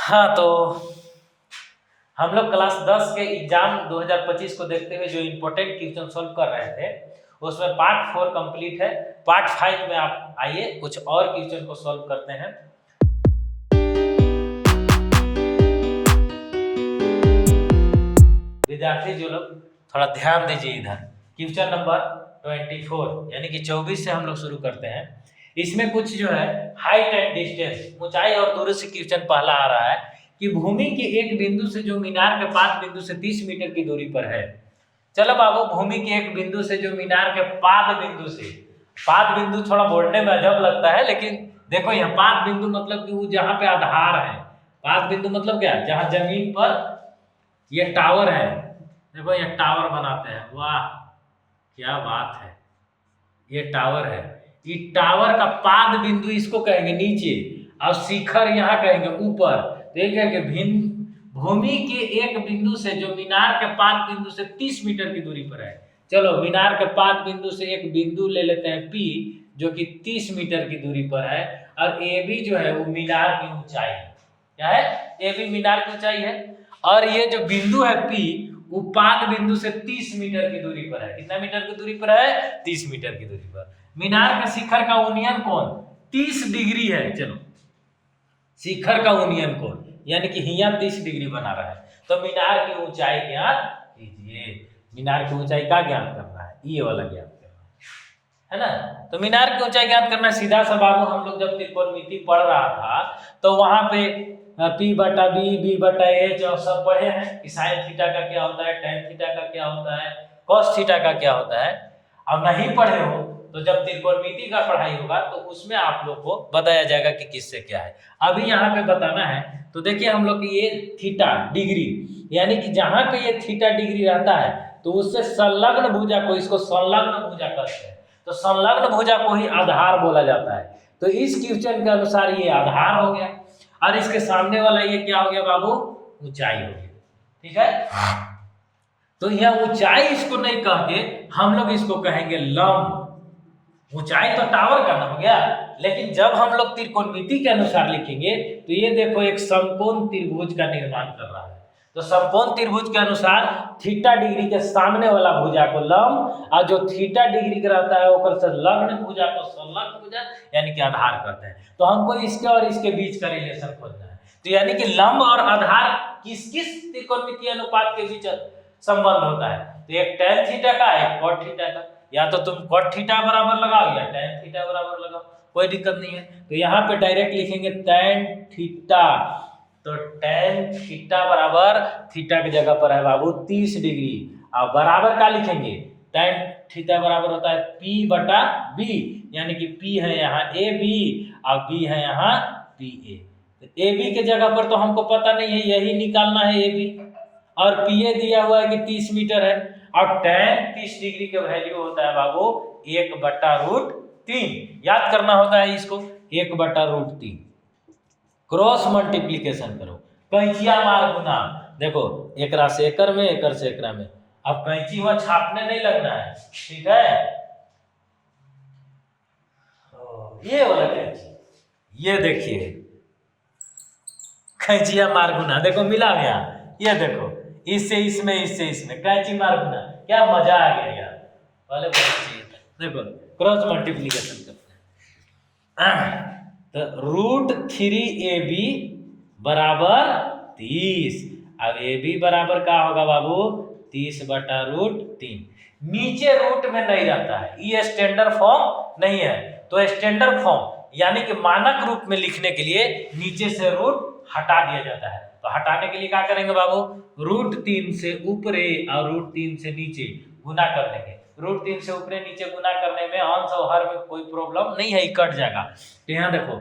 हाँ, तो हम लोग क्लास 10 के एग्जाम 2025 को देखते हुए जो इम्पोर्टेंट क्वेश्चन सॉल्व कर रहे थे उसमें पार्ट 4 कंप्लीट है। पार्ट 5 में आप आइए कुछ और क्वेश्चन को सॉल्व करते हैं। विद्यार्थी जो लोग थोड़ा ध्यान दीजिए इधर। क्वेश्चन नंबर 24 यानी कि 24 से हम लोग शुरू करते हैं। इसमें कुछ जो है हाइट एंड डिस्टेंस, ऊंचाई और दूरी से क्वेश्चन पहला आ रहा है कि भूमि के एक बिंदु से जो मीनार के 5 बिंदु से 30 मीटर की दूरी पर है। चलो बाबू, भूमि के एक बिंदु से जो मीनार के 5 बिंदु से, 5 बिंदु थोड़ा बोलने में अजब लगता है, लेकिन देखो यहाँ 5 बिंदु मतलब कि वो जहाँ पे आधार है। 5 बिंदु मतलब क्या, जहाँ जमीन पर ये टावर है। देखो ये टावर बनाते हैं, वाह क्या बात है, ये टावर है। ये टावर का पाद बिंदु इसको कहेंगे नीचे और शिखर यहाँ कहेंगे ऊपर। तो ये कहेंगे भिन्न भूमि के एक बिंदु से जो मीनार के पाद बिंदु से 30 मीटर की दूरी पर है। चलो मीनार के पाद बिंदु से एक बिंदु ले लेते हैं P, जो कि 30 मीटर की दूरी पर है, और AB जो है वो मीनार की ऊंचाई है। क्या है? AB मीनार की ऊंचाई है, और ये जो बिंदु है P वो पाद बिंदु से 30 मीटर की दूरी पर है। कितना मीटर की दूरी पर है? 30 मीटर की दूरी पर। मीनार के शिखर का यूनियन कोण 30 डिग्री है। चलो शिखर का यूनियन कोण यानी कि हिया 30 डिग्री बना रहा है। तो मीनार की ऊंचाई ज्ञात कीजिए। मीनार की ऊंचाई का ज्ञात करना है, ये वाला ज्ञात करना है ना। तो मीनार की ऊंचाई ज्ञात करना सीधा सा बाबू, हम लोग जब त्रिकोणमिति पढ़ रहा था तो वहां पे P/B, B/H और सब पढ़े हैं कि साइन थीटा का क्या होता है, टेन थीटा का क्या होता है, कॉस थीटा का क्या होता है। अब नहीं पढ़े हो तो जब त्रिकोणमिति का पढ़ाई होगा तो उसमें आप लोग को बताया जाएगा कि किससे क्या है। अभी यहाँ पे बताना है तो देखिए हम लोग ये थीटा डिग्री, यानी कि जहाँ पे ये थीटा डिग्री रहता है तो उससे संलग्न भुजा को, इसको संलग्न भुजा कहते हैं। तो संलग्न भुजा को ही आधार बोला जाता है। तो इस क्वेश्चन के अनुसार ये आधार हो गया, और इसके सामने वाला ये क्या हो गया बाबू? ऊंचाई हो गया। ठीक है, तो यह ऊंचाई इसको नहीं कह के हम लोग इसको कहेंगे लंब। ऊंचाई तो टावर का ना हो गया, लेकिन जब हम लोग त्रिकोणमिति के अनुसार लिखेंगे तो ये देखो एक समकोण त्रिभुज का निर्माण कर रहा है। तो समकोण त्रिभुज के अनुसार थीटा डिग्री के सामने वाला भुजा को लंब, और जो थीटा डिग्री का रहता है ओकर से लग्न भुजा को संलग्न भुजा यानी कि आधार कहते हैं। तो हमको इसके और इसके बीच का रिलेशन खोजना है। तो यानी कि लंब और आधार किस किस त्रिकोणमितीय अनुपात के बीच संबंध होता है? तो एक tan थीटा का, एक cot थीटा का। या तो तुम cot थीटा बराबर लगाओ या tan थीटा बराबर लगाओ, कोई दिक्कत नहीं है। तो यहाँ पे डायरेक्ट लिखेंगे tan थीटा। तो tan थीटा बराबर थीटा की जगह पर है बाबू 30 डिग्री, और बराबर का लिखेंगे tan थीटा बराबर होता है P/B, यानी कि P है यहाँ AB और B है यहाँ PA। तो AB के जगह पर तो हमको पता नहीं है, यही निकालना है AB, और PA दिया हुआ है कि 30 मीटर है, और tan 30 डिग्री का वैल्यू होता है बाबू 1/√3। याद करना होता है इसको, 1/√3। क्रॉस मल्टीप्लीकेशन करो, कैंचिया मार गुना। देखो एकरा से एकर में, एकर से एकरा में। अब कैंची वहां छापने नहीं लगना है, ठीक है। ये वाला कैंची, ये देखिए कैंचिया मार गुना, देखो मिला गया। ये देखो इससे इसमें, इससे इसमें, कैंची मार गुना, क्या मजा आ गया यार, वाले बहुत चाहिए था। देखो क्रॉस मल्टीप्लीकेशन करते हैं। तो √3AB बराबर 30। अब AB बराबर क्या होगा बाबू? 30/√3। नीचे रूट में नहीं रहता है, ये स्टैंडर्ड फॉर्म नहीं है। तो स्टैंडर्ड फॉर्म यानी कि मानक रूप में लिखने के लिए नीचे से रूट हटा दिया जाता है। तो हटाने के लिए क्या करेंगे बाबू? √3 से ऊपरे और √3 से नीचे गुना कर देंगे। √3 से ऊपरे नीचे गुना करने में अंश और हर में कोई प्रॉब्लम नहीं है, कट जाएगा। तो यहाँ देखो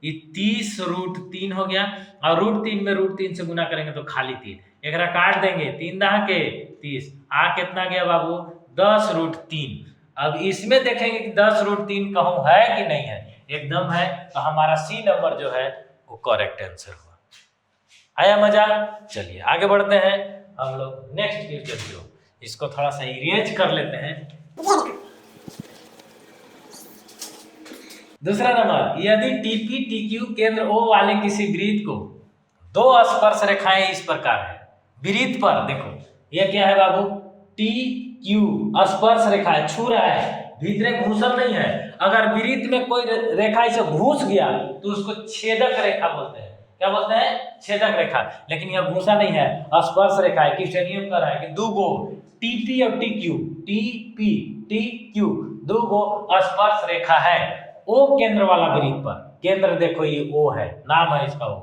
ये 30√3 हो गया, और √3 में √3 से गुना करेंगे तो खाली 3, एक काट देंगे, 3 दहा के 30, आ कितना गया बाबू? 10√3। अब इसमें देखेंगे कि 10√3 कहूँ है कि नहीं है, एकदम है। तो हमारा C नंबर जो है वो करेक्ट आंसर हुआ। आया मजा? चलिए आगे बढ़ते हैं हम लोग नेक्स्ट क्वेश्चन को। इसको थोड़ा सा इरेज कर लेते हैं। दूसरा नंबर, यदि TP TQ केंद्र O वाले किसी वृत्त को दो स्पर्श रेखाएं इस प्रकार है वृत्त पर। देखो ये क्या है बाबू, टी क्यू स्पर्श रेखा है, छू रहा है, भीतर घूसल नहीं है। अगर वृत्त में कोई रेखा इसे घुस गया तो उसको छेदक रेखा बोलते हैं। क्या बोलते हैं? छेदक रेखा। लेकिन यह घुसा नहीं है, स्पर्श रेखा है। किस नियम कर रहा है कि दो गो टीपी और टीक्यू, टीपी टीक्यू दो गो स्पर्श रेखा है ओ केंद्र वाला वृत्त पर। केंद्र देखो ये ओ है, नाम है इसका ओ।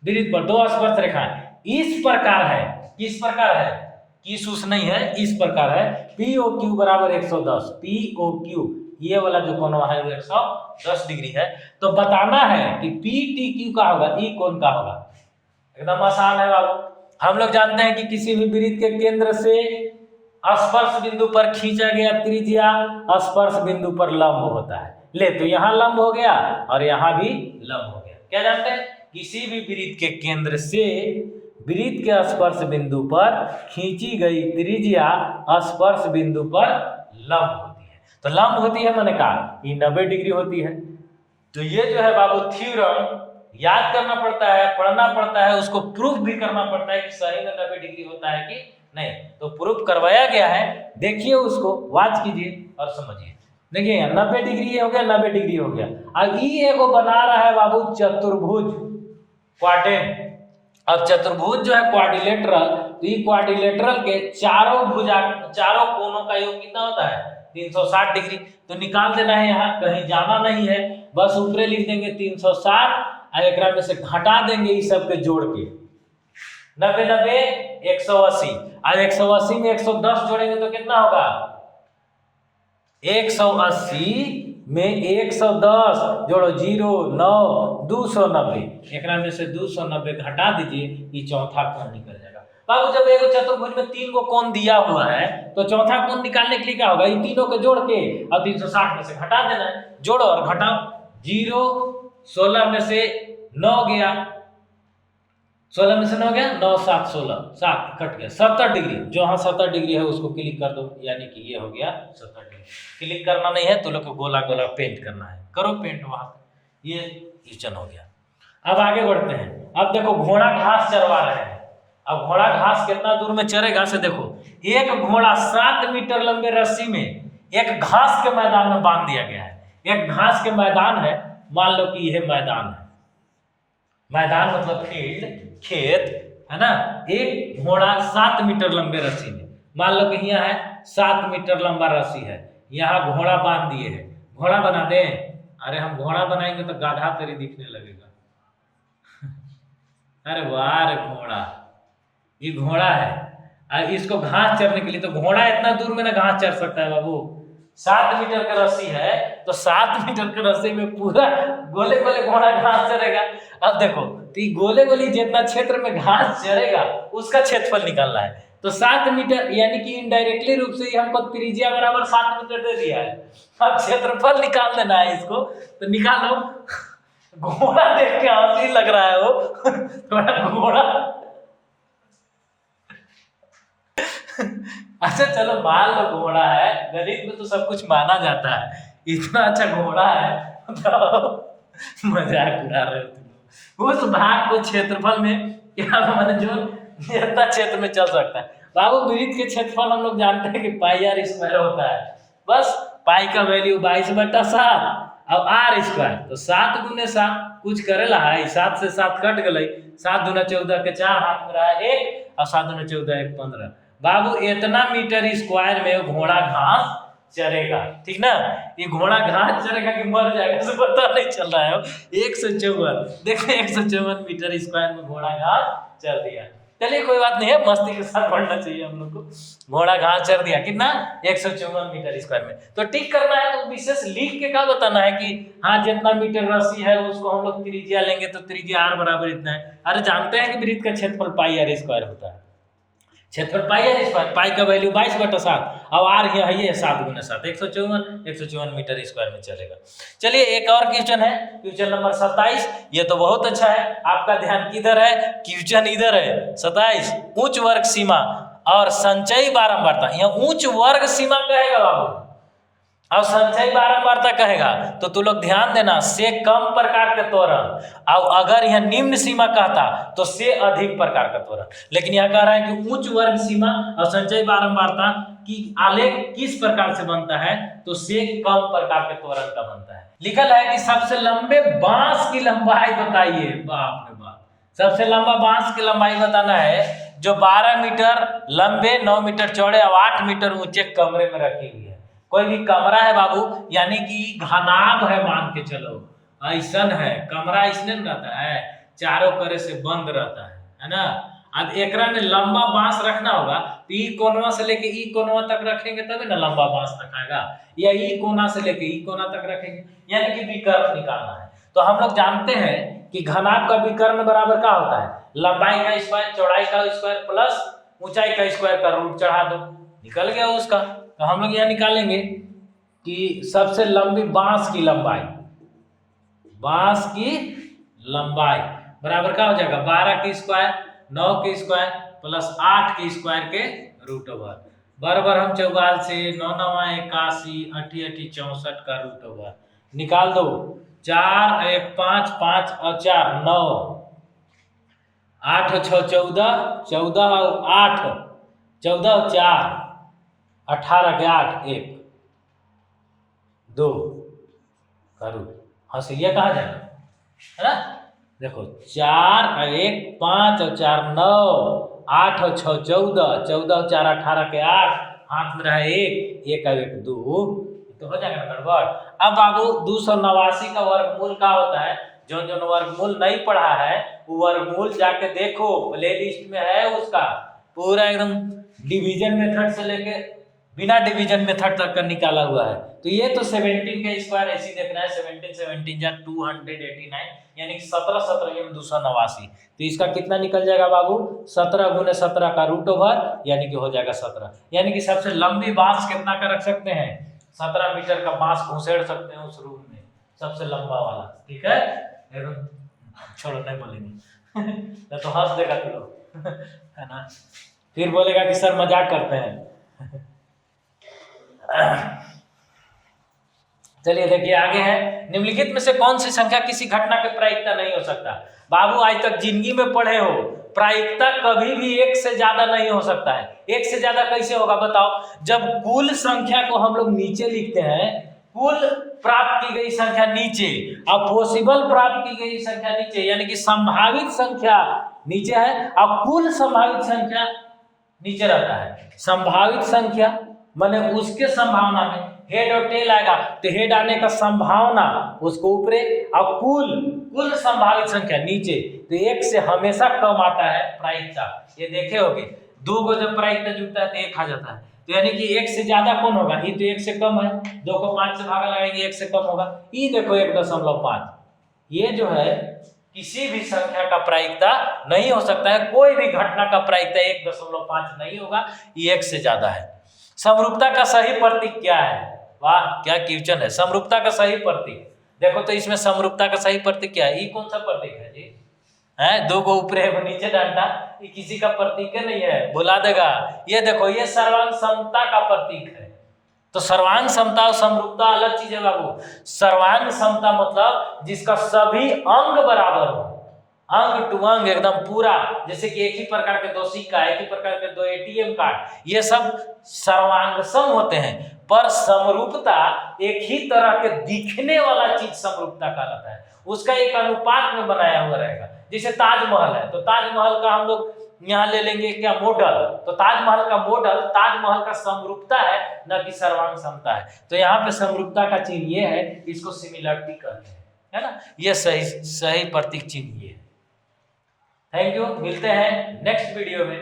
वृत्त पर दो स्पर्श रेखा है इस प्रकार है। किस प्रकार है? किस उस नहीं है, इस प्रकार है। पी ओ क्यू बराबर 110, पी ओ क्यू ये वाला जो कोण है वो 110 डिग्री है। तो बताना है कि पी टी क्यू का होगा, ई कोण का होगा। एकदम आसान है बाबू। हम लोग जानते हैं कि किसी भी वृत्त के केंद्र से स्पर्श बिंदु पर खींचा गया त्रिज्या स्पर्श बिंदु पर लंब होता है। ले तो यहाँ लंब हो गया और यहाँ भी लंब हो गया। क्या जानते हैं? किसी भी वृत्त के केंद्र से वृत्त के स्पर्श बिंदु पर खींची गई त्रिज्या स्पर्श बिंदु पर लंब होती है। तो लंब होती है मैंने कहा ये 90 डिग्री होती है। तो ये जो है बाबू थ्योरम याद करना पड़ता है, पढ़ना पड़ता है, उसको प्रूफ भी करना पड़ता है कि सही में 90 डिग्री होता है कि नहीं। तो प्रूफ करवाया गया है, देखिए उसको वॉच कीजिए और समझिए। देखिए 90 डिग्री ये हो गया, 90 डिग्री हो गया। अब ये एगो बना रहा है बाबू चतुर्भुज, क्वाड्रेंट। अब चतुर्भुज जो है क्वाड्रिलेटरल, तो ये क्वाड्रिलेटरल के चारों कोनों का योग कितना होता है? 360 डिग्री। तो निकाल देना है, यहाँ कहीं जाना नहीं है, बस ऊपरे लिख देंगे 360 और एक में से घटा देंगे इस सब के जोड़ के 90 90 180। अब 180 में 110 जोड़ेंगे तो कितना होगा? 180 में 110 जोड़ो 0 9 290, एक में से 290 घटा दीजिए, ये चौथा कोण निकल जाएगा। बाबू जब एक चतुर्भुज में 3 गो कोण दिया हुआ है तो चौथा कोण निकालने के लिए क्या होगा? ये तीनों को जोड़ के और 360 में से घटा देना है। जोड़ो और घटाओ, 0 16 में से 9 गया, 16 में से 9 गया, 9 7 16 7 कट गया, 70 डिग्री। जो यहाँ 70 डिग्री है उसको क्लिक कर दो, यानी कि ये हो गया 70 डिग्री। क्लिक करना नहीं है तो लोग को गोला गोला पेंट करना है, करो पेंट वहां। ये क्वेश्चन हो गया। अब आगे बढ़ते हैं। अब देखो घोड़ा घास चरवा रहे हैं। अब घोड़ा घास कितना दूर में चरेगा से देखो, एक घोड़ा 7 मीटर लंबे रस्सी में एक घास के मैदान में बांध दिया गया है। एक घास के मैदान है, मान लो कि यह मैदान है। मैदान मतलब फील्ड, खेत है ना। एक घोड़ा 7 मीटर लंबे रस्सी में, मान लो कि यहाँ है 7 मीटर लंबा रस्सी है, यहाँ घोड़ा बांध दिए है। घोड़ा बना दे, अरे हम घोड़ा बनाएंगे तो गाधा तेरी दिखने लगेगा। अरे वाह रे घोड़ा, ये घोड़ा है। इसको घास चरने के लिए, तो घोड़ा इतना दूर में ना घास चर सकता है बाबू। 7 मीटर का रस्सी है तो 7 मीटर के रस्सी में पूरा गोले गोले घोड़ा घास चरेगा। अब देखो तो गोले गोली जितना क्षेत्र में घास चरेगा उसका क्षेत्रफल निकालना है। तो 7 मीटर यानी कि इनडायरेक्टली रूप से हमको त्रिज्या बराबर 7 मीटर दे दिया है। अब क्षेत्रफल निकाल देना है इसको, तो निकालो। घोड़ा देख के हंसी लग रहा है वो थोड़ा घोड़ा। अच्छा चलो मान लो घोड़ा है, गणित में तो सब कुछ माना जाता है। इतना अच्छा घोड़ा है तो मजाक उड़ा रहे हो। उस भाग को क्षेत्रफल में क्या मैंने जो जितना क्षेत्र में चल सकता है। बाबू वृत्त के क्षेत्रफल हम लोग जानते हैं कि पाई आर स्क्वायर होता है। बस पाई का वैल्यू 22/7 अब आर स्क्वायर, तो 7 × 7 कुछ करेला है। 7 से 7 कट गई, 7 दूना 14 के 4 हाथ में रहा 1 और 7 दूना 14 1 15। बाबू इतना मीटर स्क्वायर में घोड़ा घास चरेगा, ठीक ना। ये घोड़ा घास चरेगा कि मर जाएगा से पता नहीं चल रहा है। 154 देखिए 154 मीटर स्क्वायर में घोड़ा घास चर दिया। चलिए कोई बात नहीं है, मस्ती के साथ पढ़ना चाहिए हम लोग को। घोड़ा घास चर दिया कितना? 154 मीटर स्क्वायर में। तो टिक करना है तो विशेष लिख के क्या बताना है कि हाँ जितना मीटर रस्सी है उसको हम लोग त्रिज्या लेंगे तो त्रिज्या आर बराबर इतना है। अरे जानते हैं कि वृत्त का क्षेत्रफल पाई आर स्क्वायर होता है। क्षेत्रफल पाई आर स्क्वायर, पाई का वैल्यू 22/7 अब आर है ये 7 × 7 154 मीटर स्क्वायर में चलेगा। चलिए एक और क्वेश्चन है, क्वेश्चन नंबर 27। ये तो बहुत अच्छा है, आपका ध्यान किधर है? क्वेश्चन इधर है। 27 उच्च वर्ग सीमा और संचयी बारंबारता। यहाँ उच्च वर्ग सीमा कहेगा बाबू। और संचयी बारंबारता कहेगा तो तू लोग ध्यान देना, से कम प्रकार के त्वरण, और अगर यह निम्न सीमा कहता तो से अधिक प्रकार का त्वरण। लेकिन यह कह रहा है कि उच्च वर्ग सीमा और संचयी बारंबारता की आलेख किस प्रकार से बनता है, तो से कम प्रकार के त्वरण का बनता है। लिखल है कि सबसे लंबे बांस की लंबाई बताइए। बाप रे बाप, सबसे लंबा बांस की लंबाई बताना है जो 12 मीटर लंबे, 9 मीटर चौड़े और 8 मीटर ऊंचे कमरे में रखी हुई है। कोई भी कमरा है बाबू, यानी कि घनाभ है, मान के चलो ऐसन है कमरा, इसने रहता है चारों करे से बंद रहता है ना। अब एकरा में लंबा बांस रखना होगा तो ई कोनवा से लेके ई कोनवा तक रखेंगे तभी ना लंबा बांस रखाएगा, या ई कोना से लेके ई कोना तक रखेंगे, यानी कि विकर्ण निकालना है। तो हम लोग जानते हैं कि घनाभ का विकर्ण बराबर क्या होता है, लंबाई का स्क्वायर चौड़ाई का स्क्वायर प्लस ऊंचाई का स्क्वायर का रूट चढ़ा दो, निकल गया उसका। तो हम लोग यह निकालेंगे कि सबसे लंबी बांस की लंबाई, बांस की लंबाई बराबर क्या हो जाएगा 12 की स्क्वायर 9 की स्क्वायर प्लस 8 की स्क्वायर के रूट ओवर, बराबर हम 44 से 9 9 81 80 80 64 का रूट ओवर निकाल दो। 4 1 5 5 और 4 9, 8 और 6 14, 14 और 8 14 और 4 18 के 8 1 2 का रूट, हंसिया कहा जाएगा है ना। देखो 4 और 1 5 और 4 9, 8 और 6 14, 14 और 4 18 के 8, हाथ में रहा 1 1 और 1 2, तो हो जाएगा गड़बड़। अब बाबू 289 का वर्गमूल का होता है, जो जो वर्गमूल नहीं पढ़ा है वो वर्गमूल जाके देखो, प्ले लिस्ट में है उसका पूरा एकदम डिवीजन मेथड से लेके बिना डिवीजन मेथड तक का निकाला हुआ है। तो ये तो 17 का स्क्वायर ऐसे देखना है, 17 17 जा 289, यानी कि 17 17 में 289। तो इसका कितना निकल जाएगा बाबू 17 गुने 17 का रूट ओवर, यानी कि हो जाएगा 17। यानी कि सबसे लंबी बांस कितना का रख सकते हैं, 17 मीटर का बांस घुसेड़ सकते हैं उस रूम में, सबसे लंबा वाला। ठीक है, छोड़ो नहीं बोलेंगे तो हंस देगा तू लोग है ना, फिर बोलेगा कि सर मजाक करते हैं। चलिए देखिए आगे है, निम्नलिखित में से कौन सी संख्या किसी घटना के प्रायिकता नहीं हो सकता। बाबू आज तक जिंदगी में पढ़े हो, प्रायिकता कभी भी एक से ज्यादा नहीं हो सकता है। एक से ज्यादा कैसे होगा बताओ, जब कुल संख्या को हम लोग नीचे लिखते हैं, कुल प्राप्त की गई संख्या नीचे और पॉसिबल प्राप्त की गई संख्या नीचे, यानी कि संभावित संख्या नीचे है और कुल संभावित संख्या नीचे रहता है। संभावित संख्या माने उसके संभावना में हेड और टेल आएगा, तो हेड आने का संभावना उसको ऊपरे और कुल संभावित संख्या नीचे, तो एक से हमेशा कम आता है प्रायिकता। ये देखे होगे, दो को जब प्रायिकता जुड़ता है तो एक आ जाता है, तो यानी कि एक से ज्यादा कौन होगा, ये तो एक से कम है, 2 को 5 से भागा लगाएंगे एक से कम होगा, ये देखो 1.5। ये जो है किसी भी संख्या का प्रायिकता नहीं हो सकता है, कोई भी घटना का प्रायिकता 1.5 नहीं होगा, ये एक से ज्यादा है। समरूपता का सही प्रतीक क्या है, वाह क्या क्वेश्चन है। समरूपता का सही प्रतीक देखो, तो इसमें समरूपता का सही प्रतीक क्या है, ये कौन सा प्रतीक है जी, है 2 को ऊपर है नीचे डांटा, ये किसी का प्रतीक नहीं है, भुला देगा। ये देखो ये सर्वांग समता का प्रतीक है। तो सर्वांग समता और समरूपता अलग चीज है बाबू। सर्वांग समता मतलब जिसका सभी अंग बराबर हो, अंग टू अंग एकदम पूरा, जैसे कि एक ही प्रकार के 2 सिक्का, एक ही प्रकार के 2 ATM कार्ड, ये सब सर्वांग सम होते हैं। पर समरूपता एक ही तरह के दिखने वाला चीज समरूपता कहलाता है, उसका एक अनुपात में बनाया हुआ रहेगा। जैसे ताजमहल है, तो ताजमहल का हम लोग यहाँ ले लेंगे क्या मॉडल, तो ताजमहल का मॉडल ताजमहल का समरूपता है, न कि सर्वांग समता है। तो यहाँ पे समरूपता का चिन्ह ये है, इसको सिमिलरिटी कहते हैं, है ना, ये सही प्रतीक चिन्ह ये है। थैंक यू, मिलते हैं नेक्स्ट वीडियो में।